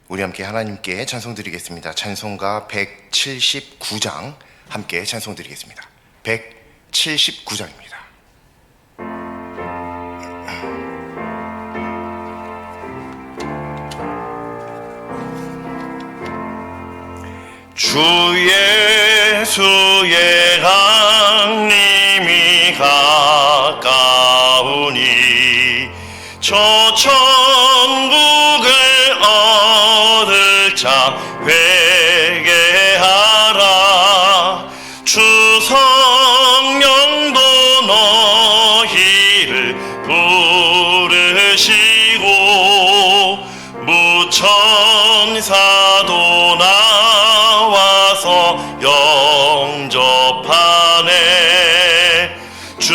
우리 함께 하나님께 찬송 드리겠습니다. 찬송가 179장 함께 찬송 드리겠습니다. 179장입니다. 주 예수의 강림이 가까우니 저 천국을 얻을 자 회개하라. 주 성령도 너희를 부르시고 무천사도 나와서 영접하네. 주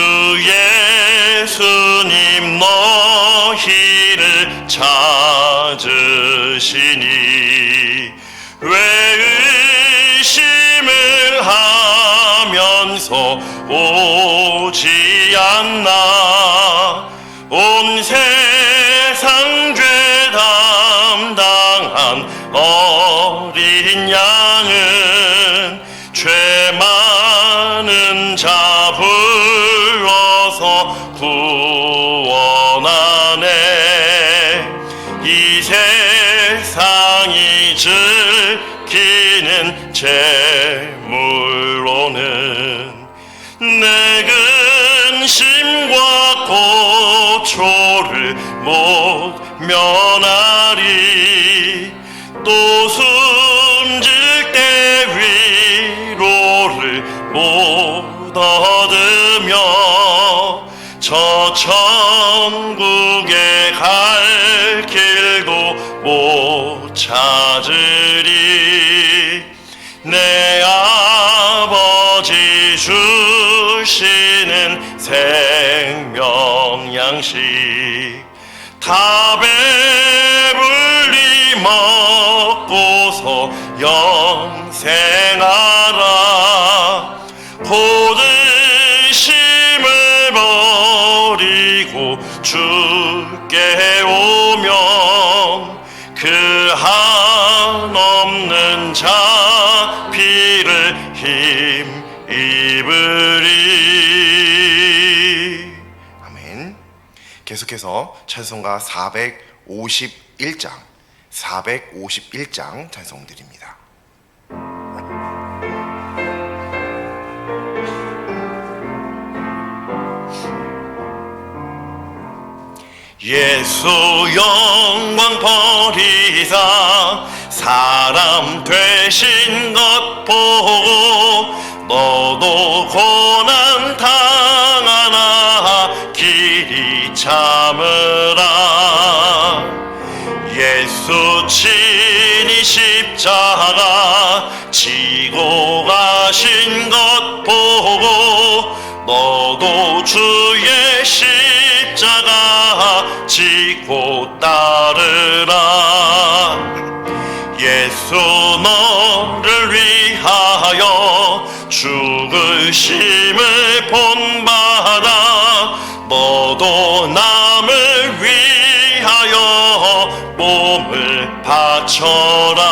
예수님 너희를 찾으시니 왜 의심을 하면서 오지 않나. 온 세상 죄 담당한 어린 양은 죄 많은 자 불러서 구원하네. 이 세상이 즐기는 재물로는 내 근심과 고초를 못 면하리. 또 숨질 때 위로를 못 얻으며 저 천국에 갈 길도 못 찾으리. 내 아버지 주시는 생명 양식 다 배불리 먹고서 영생하라. 고든심을 버리고 주께 오면 그 한없는 자 피를 힘입으리. 아멘. 계속해서 찬송가 451장 찬송드립니다. 예수 영광 버리사 사람 되신 것 보고 너도 고난 당하나 길이 참으라. 예수 친히 십자가 지고 가신 것 보고 너도 주의 십자가 지고 따르라. 예수 너를 위하여 죽으심을 본받아 너도 남을 위하여 몸을 바쳐라.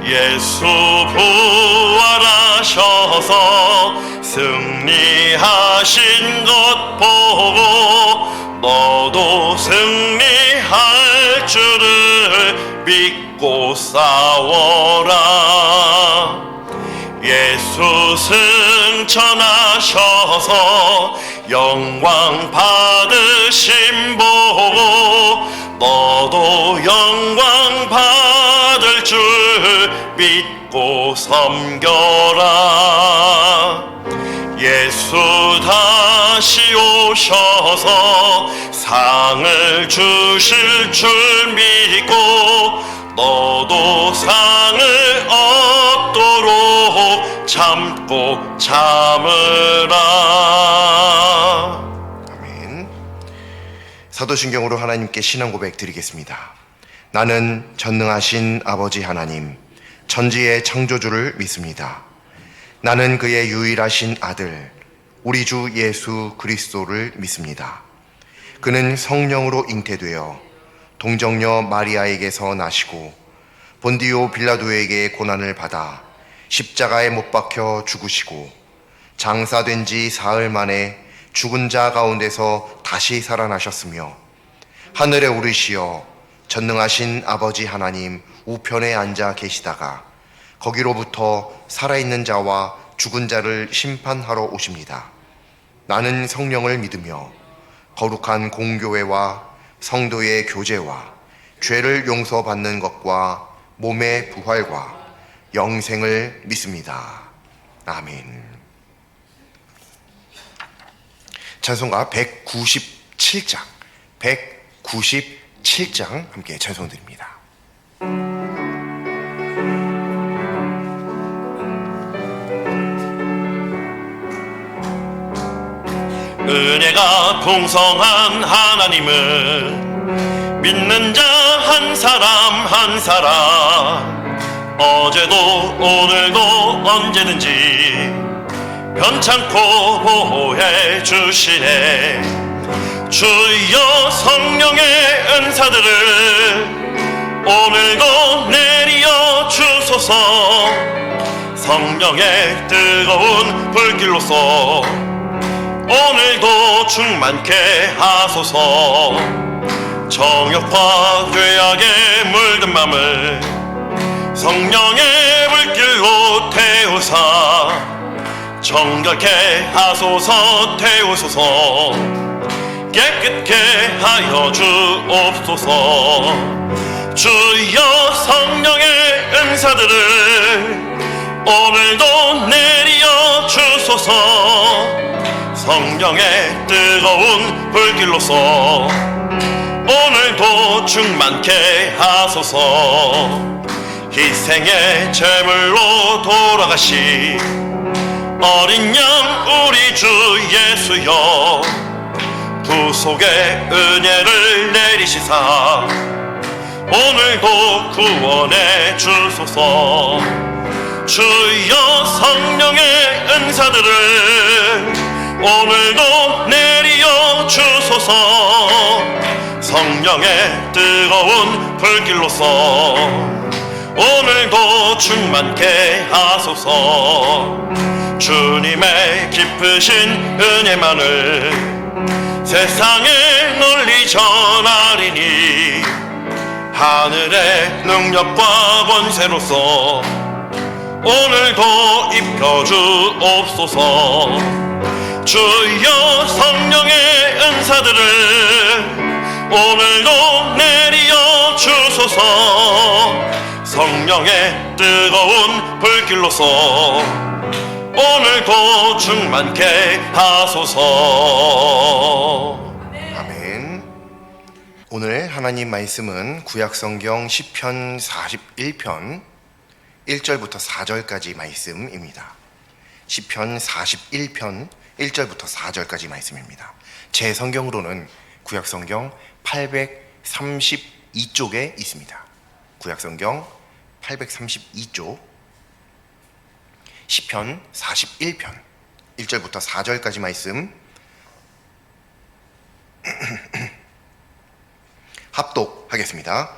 예수 부활하셔서 승리하신 것 보고 너도 승리할 줄을 믿고 싸워라. 예수 승천하셔서 영광 받으심 보고 너도 영광 받을 줄 믿고 섬겨라. 예수 다시 오셔서 상을 주실 줄 믿고 너도 상을 얻도록 참고 참으라. 아멘. 사도신경으로 하나님께 신앙 고백 드리겠습니다. 나는 전능하신 아버지 하나님, 천지의 창조주를 믿습니다. 나는 그의 유일하신 아들, 우리 주 예수 그리스도를 믿습니다. 그는 성령으로 잉태되어 동정녀 마리아에게서 나시고 본디오 빌라도에게 고난을 받아 십자가에 못 박혀 죽으시고 장사된 지 사흘 만에 죽은 자 가운데서 다시 살아나셨으며 하늘에 오르시어 전능하신 아버지 하나님 우편에 앉아 계시다가 거기로부터 살아있는 자와 죽은 자를 심판하러 오십니다. 나는 성령을 믿으며 거룩한 공교회와 성도의 교제와 죄를 용서받는 것과 몸의 부활과 영생을 믿습니다. 아멘. 찬송가 197장 함께 찬송드립니다. 은혜가 풍성한 하나님은 믿는 자 한 사람 한 사람 어제도 오늘도 언제든지 변찮고 보호해 주시네. 주여 성령의 은사들을 오늘도 내리어 주소서. 성령의 뜨거운 불길로서 오늘도 충만케 하소서. 정욕과 죄악에 물든 맘을 성령의 불길로 태우사 정결케 하소서. 태우소서. 깨끗게 하여 주옵소서. 주여 성령의 은사들을 오늘도 내리어 주소서. 성령의 뜨거운 불길로서 오늘도 충만케 하소서. 희생의 제물로 돌아가신 어린 양 우리 주 예수여 구속의 은혜를 내리시사 오늘도 구원해 주소서. 주여 성령의 은사들을 오늘도 내리어 주소서. 성령의 뜨거운 불길로서 오늘도 충만케 하소서. 주님의 깊으신 은혜만을 세상에 널리 전하리니 하늘의 능력과 권세로서 오늘도 입혀주옵소서. 주여 성령의 은사들을 오늘도 내리어 주소서. 성령의 뜨거운 불길로서 오늘도 충만케 하소서. 아멘. 오늘 하나님 말씀은 구약성경 시편 41편 1절부터 4절까지 말씀입니다. 시편 41편 1절부터 4절까지 말씀입니다. 제 성경으로는 구약성경 832쪽에 있습니다. 구약성경 832쪽 시편 41편 1절부터 4절까지 말씀 합독하겠습니다.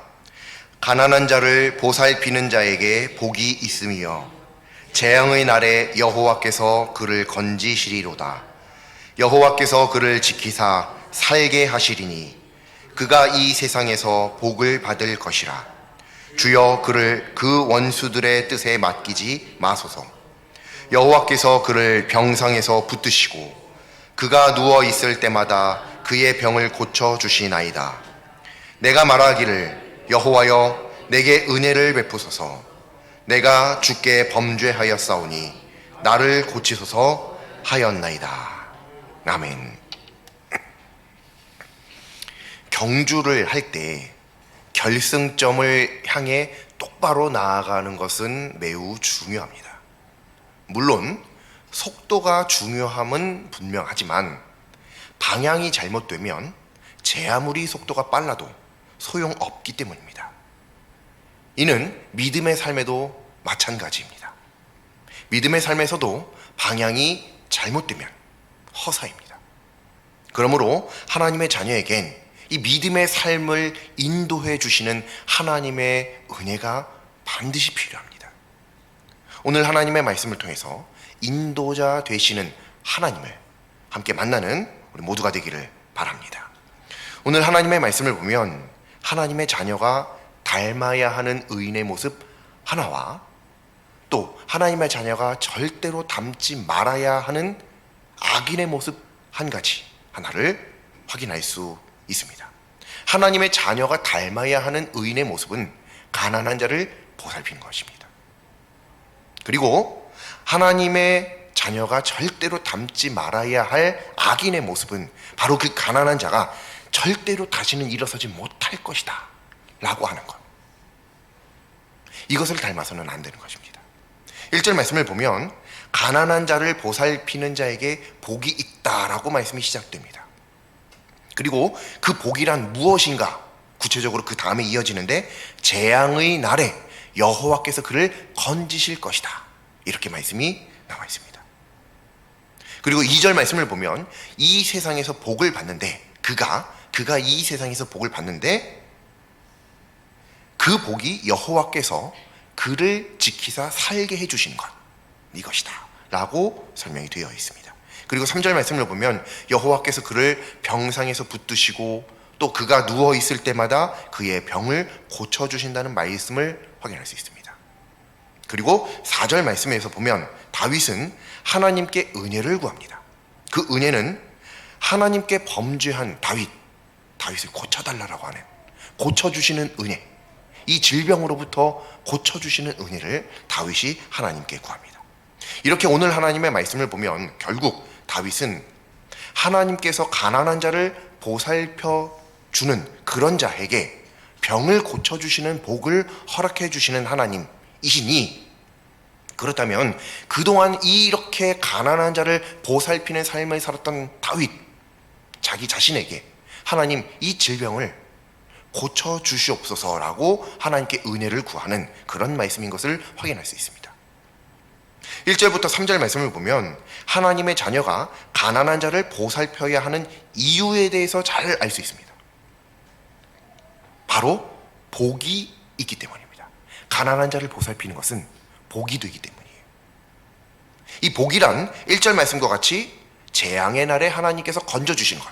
가난한 자를 보살피는 자에게 복이 있으며 재앙의 날에 여호와께서 그를 건지시리로다. 여호와께서 그를 지키사 살게 하시리니 그가 이 세상에서 복을 받을 것이라. 주여 그를 그 원수들의 뜻에 맡기지 마소서. 여호와께서 그를 병상에서 붙드시고 그가 누워 있을 때마다 그의 병을 고쳐 주시나이다. 내가 말하기를 여호와여 내게 은혜를 베푸소서. 내가 주께 범죄하였사오니 나를 고치소서 하였나이다. 아멘. 경주를 할 때 결승점을 향해 똑바로 나아가는 것은 매우 중요합니다. 물론 속도가 중요함은 분명하지만 방향이 잘못되면 제 아무리 속도가 빨라도 소용없기 때문입니다. 이는 믿음의 삶에도 마찬가지입니다. 믿음의 삶에서도 방향이 잘못되면 허사입니다. 그러므로 하나님의 자녀에겐 이 믿음의 삶을 인도해 주시는 하나님의 은혜가 반드시 필요합니다. 오늘 하나님의 말씀을 통해서 인도자 되시는 하나님을 함께 만나는 우리 모두가 되기를 바랍니다. 오늘 하나님의 말씀을 보면 하나님의 자녀가 닮아야 하는 의인의 모습 하나와 또 하나님의 자녀가 절대로 닮지 말아야 하는 악인의 모습 한 가지 하나를 확인할 수 있습니다. 하나님의 자녀가 닮아야 하는 의인의 모습은 가난한 자를 보살피는 것입니다. 그리고 하나님의 자녀가 절대로 닮지 말아야 할 악인의 모습은 바로 그 가난한 자가 절대로 다시는 일어서지 못할 것이다 라고 하는 것. 이것을 닮아서는 안 되는 것입니다. 1절 말씀을 보면 가난한 자를 보살피는 자에게 복이 있다라고 말씀이 시작됩니다. 그리고 그 복이란 무엇인가? 구체적으로 그 다음에 이어지는데 재앙의 날에 여호와께서 그를 건지실 것이다. 이렇게 말씀이 나와 있습니다. 그리고 2절 말씀을 보면 이 세상에서 복을 받는데 그가 이 세상에서 복을 받는데 그 복이 여호와께서 그를 지키사 살게 해주시는 것 이것이다 라고 설명이 되어 있습니다. 그리고 3절 말씀을 보면 여호와께서 그를 병상에서 붙드시고 또 그가 누워있을 때마다 그의 병을 고쳐주신다는 말씀을 확인할 수 있습니다. 그리고 4절 말씀에서 보면 다윗은 하나님께 은혜를 구합니다. 그 은혜는 하나님께 범죄한 다윗을 고쳐달라고 하는 고쳐주시는 은혜, 이 질병으로부터 고쳐주시는 은혜를 다윗이 하나님께 구합니다. 이렇게 오늘 하나님의 말씀을 보면 결국 다윗은 하나님께서 가난한 자를 보살펴 주는 그런 자에게 병을 고쳐주시는 복을 허락해 주시는 하나님이시니, 그렇다면 그동안 이렇게 가난한 자를 보살피는 삶을 살았던 다윗 자기 자신에게 하나님 이 질병을 고쳐주시옵소서라고 하나님께 은혜를 구하는 그런 말씀인 것을 확인할 수 있습니다. 1절부터 3절 말씀을 보면 하나님의 자녀가 가난한 자를 보살펴야 하는 이유에 대해서 잘 알 수 있습니다. 바로 복이 있기 때문입니다. 가난한 자를 보살피는 것은 복이 되기 때문이에요. 이 복이란 1절 말씀과 같이 재앙의 날에 하나님께서 건져주시는 것,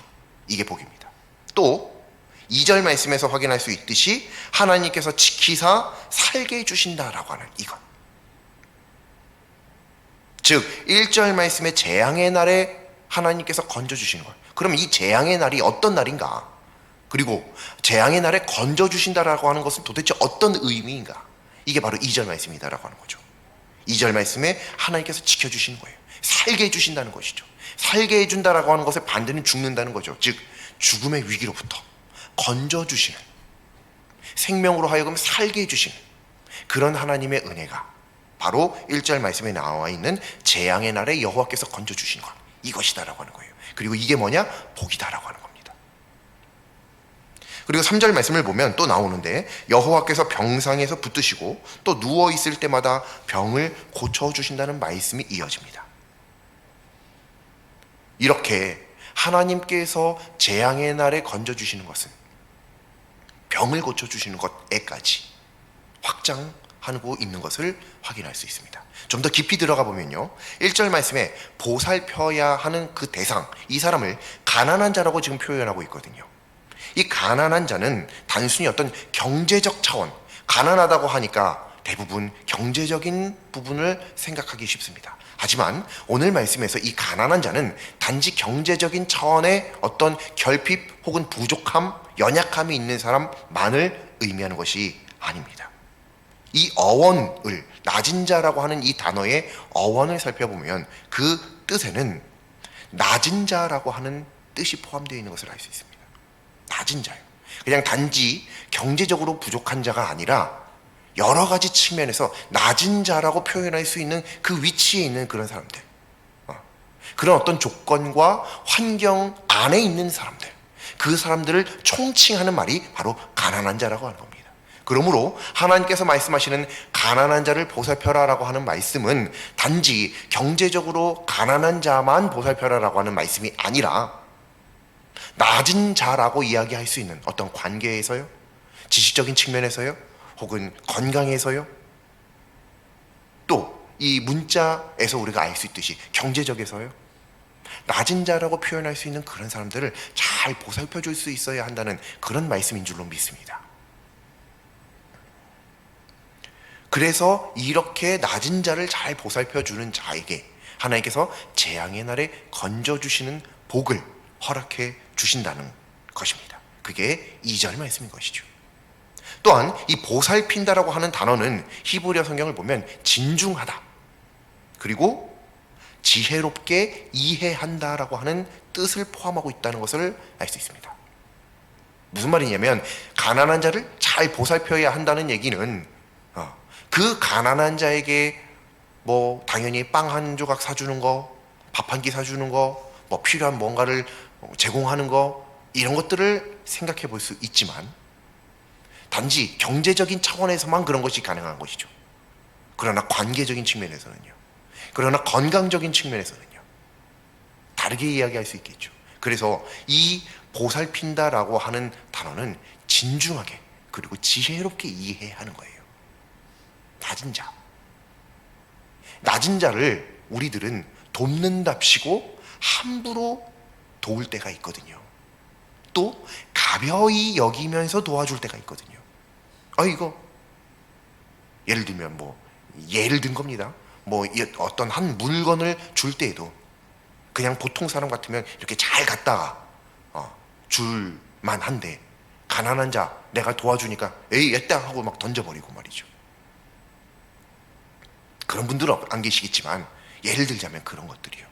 이게 복입니다. 또 2절 말씀에서 확인할 수 있듯이 하나님께서 지키사 살게 해주신다라고 하는 이것, 즉 1절 말씀의 재앙의 날에 하나님께서 건져주시는 것. 그럼 이 재앙의 날이 어떤 날인가? 그리고 재앙의 날에 건져주신다라고 하는 것은 도대체 어떤 의미인가? 이게 바로 2절 말씀이다라고 하는 거죠. 2절 말씀에 하나님께서 지켜주시는 거예요. 살게 해주신다는 것이죠. 살게 해준다라고 하는 것의 반대는 죽는다는 거죠. 즉 죽음의 위기로부터 건져주시는, 생명으로 하여금 살게 해주시는 그런 하나님의 은혜가 바로 1절 말씀에 나와 있는 재앙의 날에 여호와께서 건져주시는 것, 이것이다라고 하는 거예요. 그리고 이게 뭐냐? 복이다라고 하는 겁니다. 그리고 3절 말씀을 보면 또 나오는데 여호와께서 병상에서 붙드시고 또 누워있을 때마다 병을 고쳐주신다는 말씀이 이어집니다. 이렇게 하나님께서 재앙의 날에 건져주시는 것은 병을 고쳐주시는 것에까지 확장하고 있는 것을 확인할 수 있습니다. 좀 더 깊이 들어가 보면요, 1절 말씀에 보살펴야 하는 그 대상, 이 사람을 가난한 자라고 지금 표현하고 있거든요. 이 가난한 자는 단순히 어떤 경제적 차원, 가난하다고 하니까 대부분 경제적인 부분을 생각하기 쉽습니다. 하지만 오늘 말씀에서 이 가난한 자는 단지 경제적인 차원의 어떤 결핍 혹은 부족함, 연약함이 있는 사람만을 의미하는 것이 아닙니다. 이 어원을, 낮은 자라고 하는 이 단어의 어원을 살펴보면 그 뜻에는 낮은 자라고 하는 뜻이 포함되어 있는 것을 알 수 있습니다. 낮은 자예요. 그냥 단지 경제적으로 부족한 자가 아니라 여러 가지 측면에서 낮은 자라고 표현할 수 있는 그 위치에 있는 그런 사람들, 그런 어떤 조건과 환경 안에 있는 사람들, 그 사람들을 총칭하는 말이 바로 가난한 자라고 하는 겁니다. 그러므로 하나님께서 말씀하시는 가난한 자를 보살펴라라고 하는 말씀은 단지 경제적으로 가난한 자만 보살펴라라고 하는 말씀이 아니라 낮은 자라고 이야기할 수 있는 어떤 관계에서요, 지식적인 측면에서요, 혹은 건강에서요, 또 이 문자에서 우리가 알 수 있듯이 경제적에서요, 낮은 자라고 표현할 수 있는 그런 사람들을 잘 보살펴 줄 수 있어야 한다는 그런 말씀인 줄로 믿습니다. 그래서 이렇게 낮은 자를 잘 보살펴 주는 자에게 하나님께서 재앙의 날에 건져주시는 복을 허락해 주신다는 것입니다. 그게 2절 말씀인 것이죠. 또한 이 보살핀다라고 하는 단어는 히브리어 성경을 보면 진중하다, 그리고 지혜롭게 이해한다라고 하는 뜻을 포함하고 있다는 것을 알 수 있습니다. 무슨 말이냐면 가난한 자를 잘 보살펴야 한다는 얘기는 그 가난한 자에게 뭐 당연히 빵 한 조각 사주는 거, 밥 한 끼 사주는 거, 뭐 필요한 뭔가를 제공하는 거, 이런 것들을 생각해 볼 수 있지만 단지 경제적인 차원에서만 그런 것이 가능한 것이죠. 그러나 관계적인 측면에서는요, 그러나 건강적인 측면에서는요, 다르게 이야기할 수 있겠죠. 그래서 이 보살핀다라고 하는 단어는 진중하게 그리고 지혜롭게 이해하는 거예요. 낮은 자. 낮은 자를 우리들은 돕는답시고 함부로 도울 때가 있거든요. 또 가벼이 여기면서 도와줄 때가 있거든요. 이거 예를 들면 예를 든 겁니다. 어떤 한 물건을 줄 때에도 그냥 보통 사람 같으면 이렇게 잘 갖다가 줄만 한데, 가난한 자 내가 도와주니까 에이 얘따 하고 막 던져버리고 말이죠. 그런 분들은 안 계시겠지만 예를 들자면 그런 것들이요.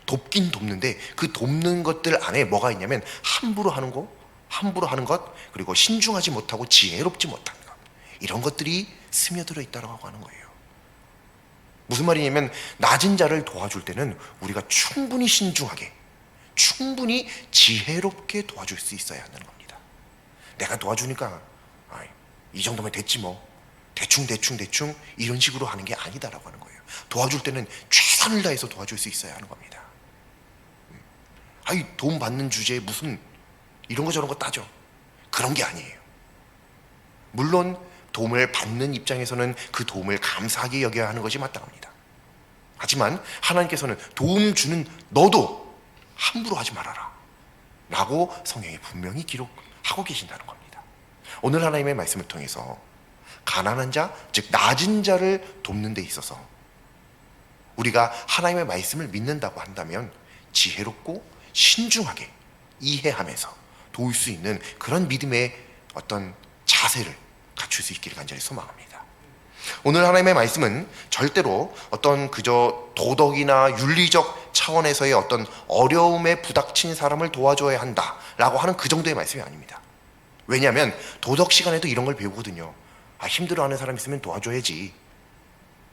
돕긴 돕는데 그 돕는 것들 안에 뭐가 있냐면 함부로 하는 것, 그리고 신중하지 못하고 지혜롭지 못한 것, 이런 것들이 스며들어 있다고 하는 거예요. 무슨 말이냐면 낮은 자를 도와줄 때는 우리가 충분히 신중하게, 충분히 지혜롭게 도와줄 수 있어야 한다는 겁니다. 내가 도와주니까 이 정도면 됐지 뭐, 대충 이런 식으로 하는 게 아니다라고 하는 거예요. 도와줄 때는 최선을 다해서 도와줄 수 있어야 하는 겁니다. 돈 받는 주제에 무슨 이런 거 저런 거 따져, 그런 게 아니에요. 물론 도움을 받는 입장에서는 그 도움을 감사하게 여겨야 하는 것이 마땅합니다. 하지만 하나님께서는 도움 주는 너도 함부로 하지 말아라 라고 성경에 분명히 기록하고 계신다는 겁니다. 오늘 하나님의 말씀을 통해서 가난한 자, 즉 낮은 자를 돕는 데 있어서 우리가 하나님의 말씀을 믿는다고 한다면 지혜롭고 신중하게 이해하면서 도울 수 있는 그런 믿음의 어떤 자세를 갖출 수 있기를 간절히 소망합니다. 오늘 하나님의 말씀은 절대로 어떤 그저 도덕이나 윤리적 차원에서의 어떤 어려움에 부닥친 사람을 도와줘야 한다라고 하는 그 정도의 말씀이 아닙니다. 왜냐하면 도덕 시간에도 이런 걸 배우거든요. 힘들어하는 사람 있으면 도와줘야지,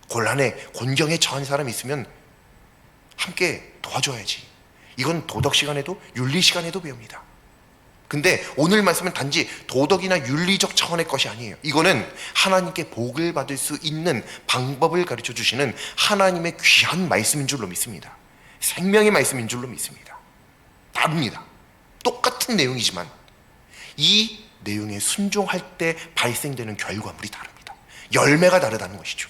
곤란해 곤경에 처한 사람 있으면 함께 도와줘야지, 이건 도덕 시간에도 윤리 시간에도 배웁니다. 근데 오늘 말씀은 단지 도덕이나 윤리적 차원의 것이 아니에요. 이거는 하나님께 복을 받을 수 있는 방법을 가르쳐 주시는 하나님의 귀한 말씀인 줄로 믿습니다. 생명의 말씀인 줄로 믿습니다. 다릅니다. 똑같은 내용이지만 이 내용에 순종할 때 발생되는 결과물이 다릅니다. 열매가 다르다는 것이죠.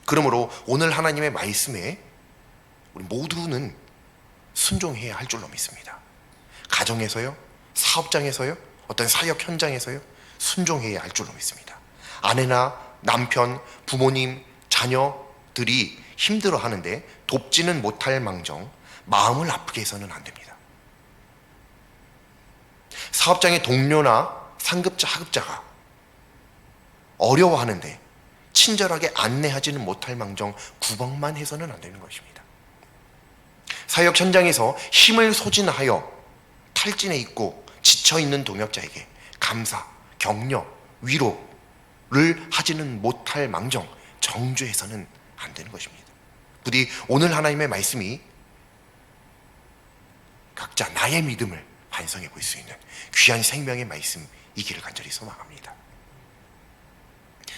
그러므로 오늘 하나님의 말씀에 우리 모두는 순종해야 할 줄로 믿습니다. 가정에서요, 사업장에서요, 어떤 사역 현장에서요, 순종해야 할 줄로 믿습니다. 아내나 남편, 부모님, 자녀들이 힘들어하는데 돕지는 못할 망정 마음을 아프게 해서는 안 됩니다. 사업장의 동료나 상급자, 하급자가 어려워하는데 친절하게 안내하지는 못할 망정 구박만 해서는 안 되는 것입니다. 사역 현장에서 힘을 소진하여 탈진해 있고 지쳐있는 동역자에게 감사, 격려, 위로를 하지는 못할 망정 정죄해서는 안 되는 것입니다. 부디 오늘 하나님의 말씀이 각자 나의 믿음을 반성해 볼 수 있는 귀한 생명의 말씀이기를 간절히 소망합니다.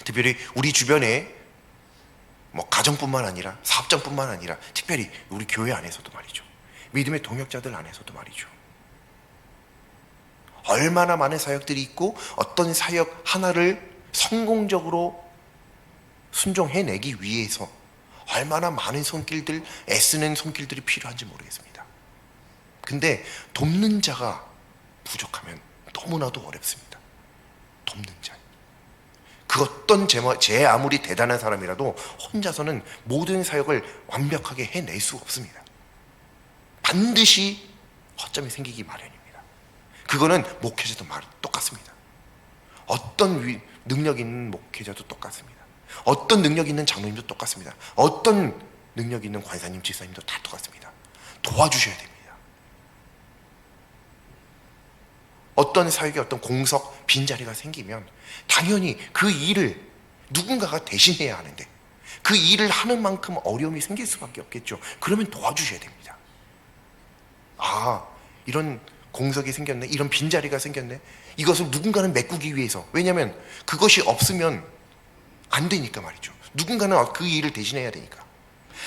특별히 우리 주변에 뭐 가정뿐만 아니라 사업장뿐만 아니라 특별히 우리 교회 안에서도 말이죠. 믿음의 동역자들 안에서도 말이죠. 얼마나 많은 사역들이 있고 어떤 사역 하나를 성공적으로 순종해내기 위해서 얼마나 많은 손길들, 애쓰는 손길들이 필요한지 모르겠습니다. 근데 돕는 자가 부족하면 너무나도 어렵습니다. 돕는 자. 그 어떤 제 아무리 대단한 사람이라도 혼자서는 모든 사역을 완벽하게 해낼 수 없습니다. 반드시 허점이 생기기 마련입니다. 그거는 목회자도 똑같습니다. 어떤 능력 있는 목회자도 똑같습니다. 어떤 능력 있는 장로님도 똑같습니다. 어떤 능력 있는 관사님, 집사님도 다 똑같습니다. 도와주셔야 됩니다. 어떤 사역에 어떤 공석, 빈자리가 생기면 당연히 그 일을 누군가가 대신해야 하는데 그 일을 하는 만큼 어려움이 생길 수밖에 없겠죠. 그러면 도와주셔야 됩니다. 아, 이런 공석이 생겼네, 이런 빈자리가 생겼네, 이것을 누군가는 메꾸기 위해서, 왜냐하면 그것이 없으면 안 되니까 말이죠. 누군가는 그 일을 대신해야 되니까.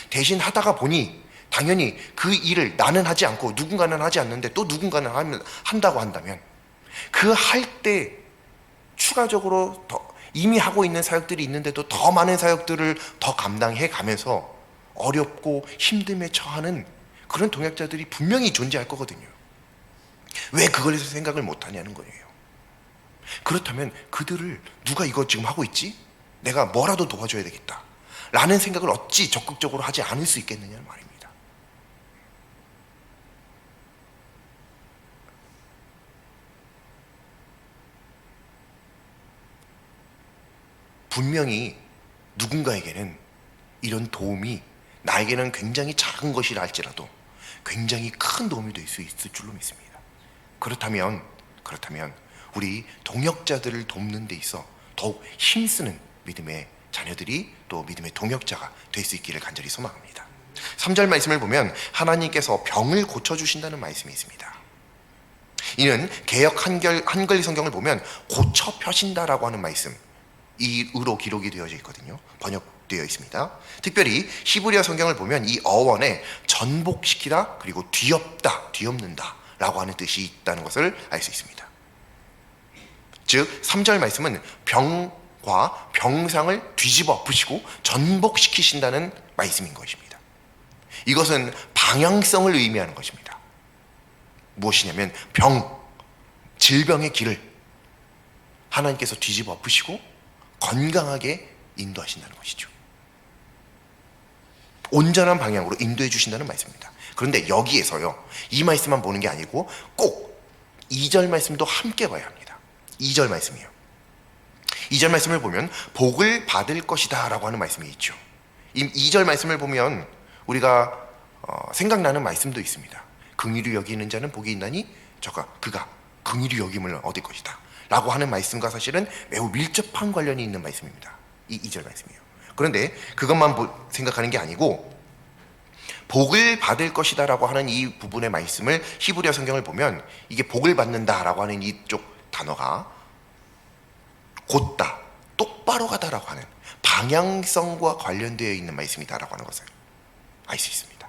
대신 하다가 보니 당연히 그 일을 나는 하지 않고 누군가는 하지 않는데 또 누군가는 한다고 한다면 그 할 때 추가적으로 더 이미 하고 있는 사역들이 있는데도 더 많은 사역들을 더 감당해 가면서 어렵고 힘듦에 처하는 그런 동역자들이 분명히 존재할 거거든요. 왜 그걸 해서 생각을 못하냐는 거예요. 그렇다면 그들을 누가 이거 지금 하고 있지? 내가 뭐라도 도와줘야 되겠다 라는 생각을 어찌 적극적으로 하지 않을 수 있겠느냐는 말입니다. 분명히 누군가에게는 이런 도움이 나에게는 굉장히 작은 것이라 할지라도 굉장히 큰 도움이 될 수 있을 줄로 믿습니다. 그렇다면 우리 동역자들을 돕는 데 있어 더욱 힘쓰는 믿음의 자녀들이 또 믿음의 동역자가 될 수 있기를 간절히 소망합니다. 3절 말씀을 보면 하나님께서 병을 고쳐주신다는 말씀이 있습니다. 이는 개역 한글 성경을 보면 고쳐 펴신다라고 하는 말씀, 이으로 기록이 되어져 있거든요. 번역되어 있습니다. 특별히 히브리어 성경을 보면 이 어원에 전복시키다 그리고 뒤엎다, 뒤엎는다 라고 하는 뜻이 있다는 것을 알 수 있습니다. 즉 3절 말씀은 병과 병상을 뒤집어 엎으시고 전복시키신다는 말씀인 것입니다. 이것은 방향성을 의미하는 것입니다. 무엇이냐면 질병의 길을 하나님께서 뒤집어 엎으시고 건강하게 인도하신다는 것이죠. 온전한 방향으로 인도해 주신다는 말씀입니다. 그런데 여기에서요, 이 말씀만 보는 게 아니고 꼭 2절 말씀도 함께 봐야 합니다. 2절 말씀이요. 2절 말씀을 보면 복을 받을 것이다 라고 하는 말씀이 있죠. 이 2절 말씀을 보면 우리가 생각나는 말씀도 있습니다. 긍휼히 여기는 자는 복이 있나니 그가 긍휼히 여김을 얻을 것이다 라고 하는 말씀과 사실은 매우 밀접한 관련이 있는 말씀입니다. 이 2절 말씀이에요. 그런데 그것만 생각하는 게 아니고 복을 받을 것이다 라고 하는 이 부분의 말씀을 히브리어 성경을 보면 이게 복을 받는다 라고 하는 이쪽 단어가 곧다, 똑바로 가다 라고 하는 방향성과 관련되어 있는 말씀이다 라고 하는 것을 알 수 있습니다.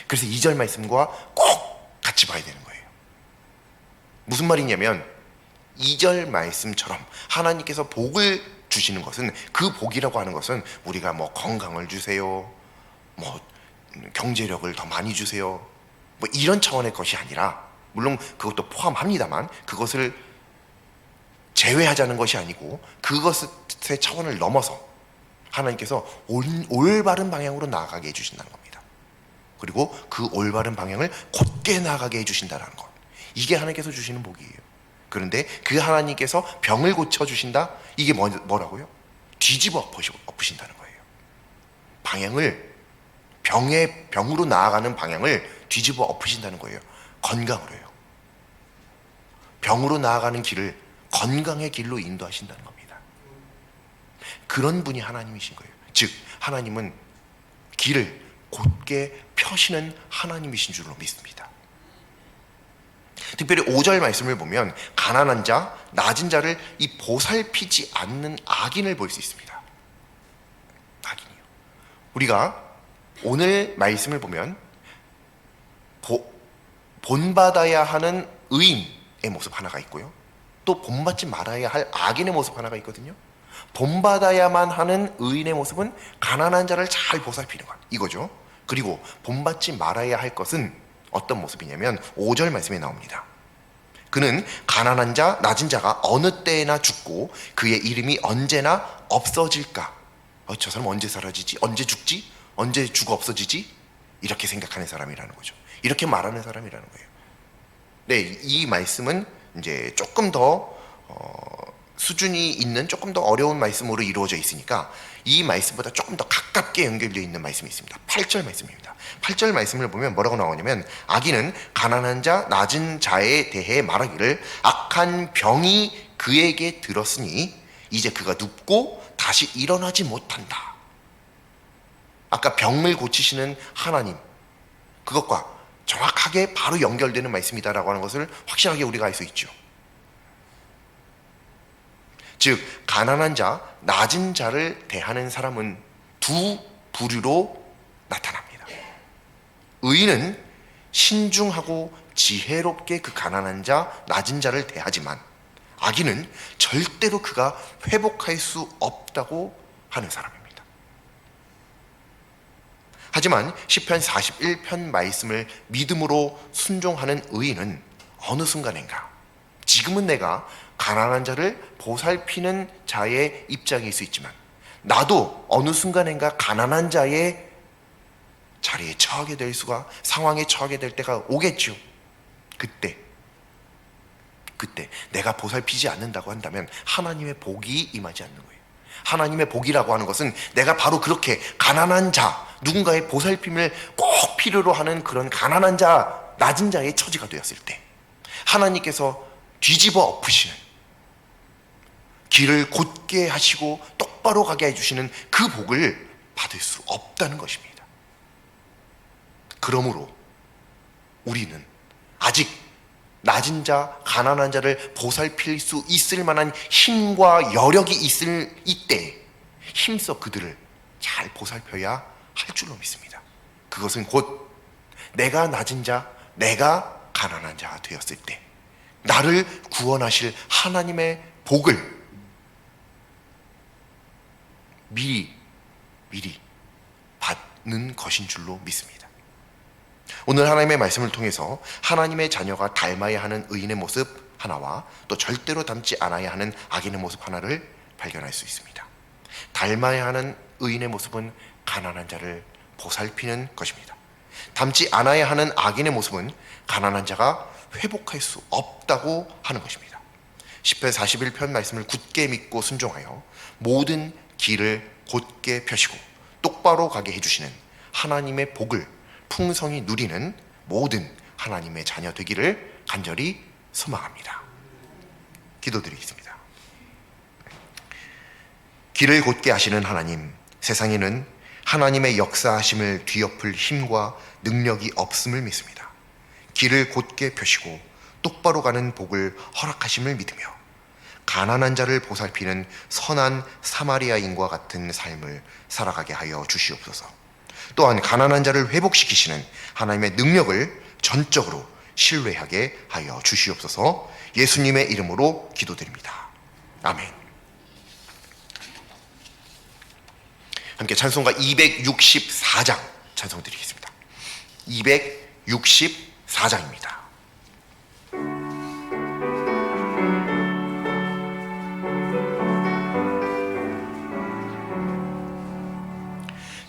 그래서 2절 말씀과 꼭 같이 봐야 되는 거예요. 무슨 말이냐면 2절 말씀처럼 하나님께서 복을 주시는 것은, 그 복이라고 하는 것은 우리가 뭐 건강을 주세요, 뭐 경제력을 더 많이 주세요, 뭐 이런 차원의 것이 아니라, 물론 그것도 포함합니다만 그것을 제외하자는 것이 아니고 그것의 차원을 넘어서 하나님께서 올바른 방향으로 나아가게 해주신다는 겁니다. 그리고 그 올바른 방향을 곧게 나아가게 해주신다는 것, 이게 하나님께서 주시는 복이에요. 그런데 그 하나님께서 병을 고쳐주신다, 이게 뭐라고요? 뒤집어 엎으신다는 거예요. 방향을, 병으로 나아가는 방향을 뒤집어 엎으신다는 거예요. 건강으로요. 병으로 나아가는 길을 건강의 길로 인도하신다는 겁니다. 그런 분이 하나님이신 거예요. 즉 하나님은 길을 곧게 펴시는 하나님이신 줄로 믿습니다. 특별히 5절 말씀을 보면 가난한 자, 낮은 자를 이 보살피지 않는 악인을 볼 수 있습니다. 악인이요. 우리가 오늘 말씀을 보면 본받아야 하는 의인의 모습 하나가 있고요, 또 본받지 말아야 할 악인의 모습 하나가 있거든요. 본받아야만 하는 의인의 모습은 가난한 자를 잘 보살피는 것, 이거죠. 그리고 본받지 말아야 할 것은 어떤 모습이냐면 5절 말씀에 나옵니다. 그는 가난한 자, 낮은 자가 어느 때에나 죽고 그의 이름이 언제나 없어질까. 저 사람 언제 사라지지? 언제 죽지? 언제 죽어 없어지지? 이렇게 생각하는 사람이라는 거죠. 이렇게 말하는 사람이라는 거예요. 네, 이 말씀은 이제 조금 더 수준이 있는, 조금 더 어려운 말씀으로 이루어져 있으니까 이 말씀보다 조금 더 가깝게 연결되어 있는 말씀이 있습니다. 8절 말씀입니다. 8절 말씀을 보면 뭐라고 나오냐면, 악인은 가난한 자, 낮은 자에 대해 말하기를 악한 병이 그에게 들었으니 이제 그가 눕고 다시 일어나지 못한다. 아까 병을 고치시는 하나님, 그것과 정확하게 바로 연결되는 말씀이다라고 하는 것을 확실하게 우리가 알 수 있죠. 즉 가난한 자, 낮은 자를 대하는 사람은 두 부류로 나타납니다. 의인은 신중하고 지혜롭게 그 가난한 자, 낮은 자를 대하지만 악인은 절대로 그가 회복할 수 없다고 하는 사람입니다. 하지만 시편 41편 말씀을 믿음으로 순종하는 의인은 어느 순간인가, 지금은 내가 가난한 자를 보살피는 자의 입장일 수 있지만 나도 어느 순간인가 가난한 자의 자리에 처하게 될 수가, 상황에 처하게 될 때가 오겠죠. 그때 내가 보살피지 않는다고 한다면 하나님의 복이 임하지 않는 거예요. 하나님의 복이라고 하는 것은 내가 바로 그렇게 가난한 자, 누군가의 보살핌을 꼭 필요로 하는 그런 가난한 자, 낮은 자의 처지가 되었을 때 하나님께서 뒤집어 엎으시는, 길을 곧게 하시고 똑바로 가게 해주시는 그 복을 받을 수 없다는 것입니다. 그러므로 우리는 아직 낮은 자, 가난한 자를 보살필 수 있을 만한 힘과 여력이 있을 이때 힘써 그들을 잘 보살펴야 할 줄로 믿습니다. 그것은 곧 내가 낮은 자, 내가 가난한 자가 되었을 때 나를 구원하실 하나님의 복을 미리 받는 것인 줄로 믿습니다. 오늘 하나님의 말씀을 통해서 하나님의 자녀가 닮아야 하는 의인의 모습 하나와 또 절대로 닮지 않아야 하는 악인의 모습 하나를 발견할 수 있습니다. 닮아야 하는 의인의 모습은 가난한 자를 보살피는 것입니다. 닮지 않아야 하는 악인의 모습은 가난한 자가 회복할 수 없다고 하는 것입니다. 시편 41편 말씀을 굳게 믿고 순종하여 모든 길을 곧게 펴시고 똑바로 가게 해주시는 하나님의 복을 풍성히 누리는 모든 하나님의 자녀 되기를 간절히 소망합니다. 기도드리겠습니다. 길을 곧게 하시는 하나님, 세상에는 하나님의 역사하심을 뒤엎을 힘과 능력이 없음을 믿습니다. 길을 곧게 펴시고 똑바로 가는 복을 허락하심을 믿으며 가난한 자를 보살피는 선한 사마리아인과 같은 삶을 살아가게 하여 주시옵소서. 또한 가난한 자를 회복시키시는 하나님의 능력을 전적으로 신뢰하게 하여 주시옵소서. 예수님의 이름으로 기도드립니다. 아멘. 함께 찬송가 264장 찬송 드리겠습니다. 264장입니다.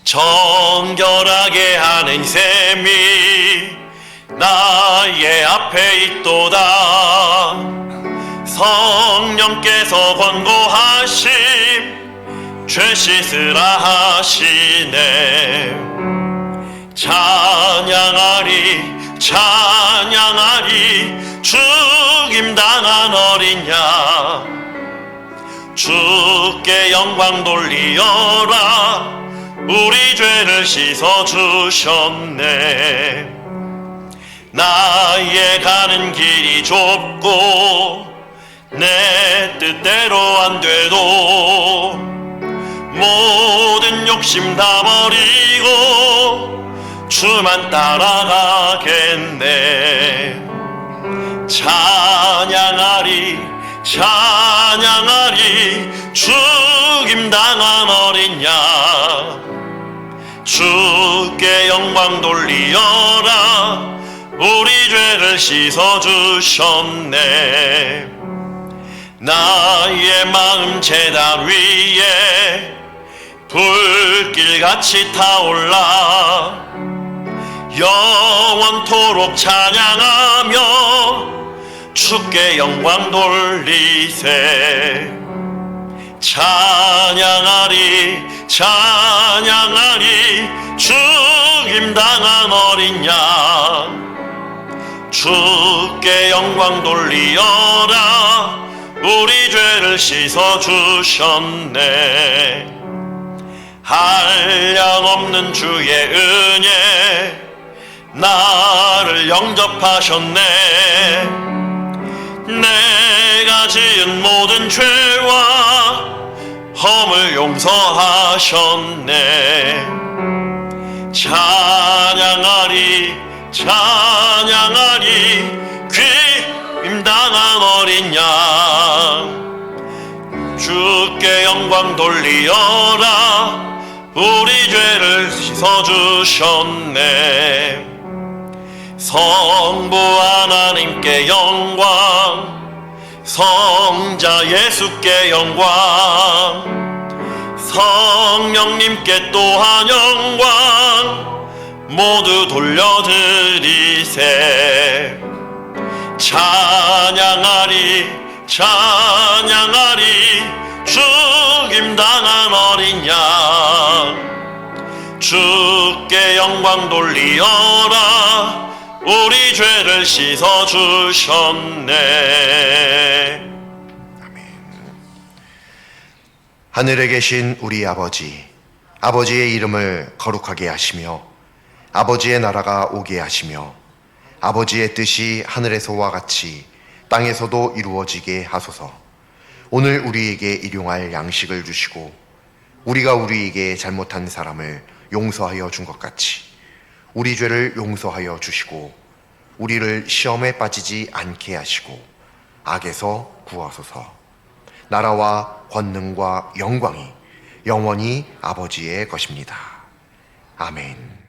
정결하게 하는 셈이 나의 앞에 있도다. 성령께서 권고하심 죄 씻으라 하시네. 찬양하리 찬양하리 죽임당한 어린 양 주께 영광 돌리어라. 우리 죄를 씻어주셨네. 나의 가는 길이 좁고 내 뜻대로 안 돼도 모든 욕심 다 버리고 주만 따라가겠네. 찬양하리 찬양하리 죽임당한 어린 양. 주께 영광 돌리어라. 우리 죄를 씻어주셨네. 나의 마음 제단 위에 불길같이 타올라 영원토록 찬양하며 주께 영광 돌리세. 찬양하리 찬양하리 죽임당한 어린 양. 주께 영광 돌리어라. 우리 죄를 씻어주셨네. 한량없는 주의 은혜 나를 영접하셨네. 내가 지은 모든 죄와 허물 용서하셨네. 찬양하리 찬양하리 귀임당한 어린 양. 주께 영광 돌리어라. 우리 죄를 씻어주셨네. 성부 하나님께 영광, 성자 예수께 영광, 성령님께 또한 영광 모두 돌려드리세. 찬양하리 찬양하리 죽임당한 어린 양. 주께 영광 돌리어라. 우리 죄를 씻어주셨네. 하늘에 계신 우리 아버지, 아버지의 이름을 거룩하게 하시며 아버지의 나라가 오게 하시며 아버지의 뜻이 하늘에서와 같이 땅에서도 이루어지게 하소서. 오늘 우리에게 일용할 양식을 주시고 우리가 우리에게 잘못한 사람을 용서하여 준 것 같이 우리 죄를 용서하여 주시고 우리를 시험에 빠지지 않게 하시고 악에서 구하소서. 나라와 권능과 영광이 영원히 아버지의 것입니다. 아멘.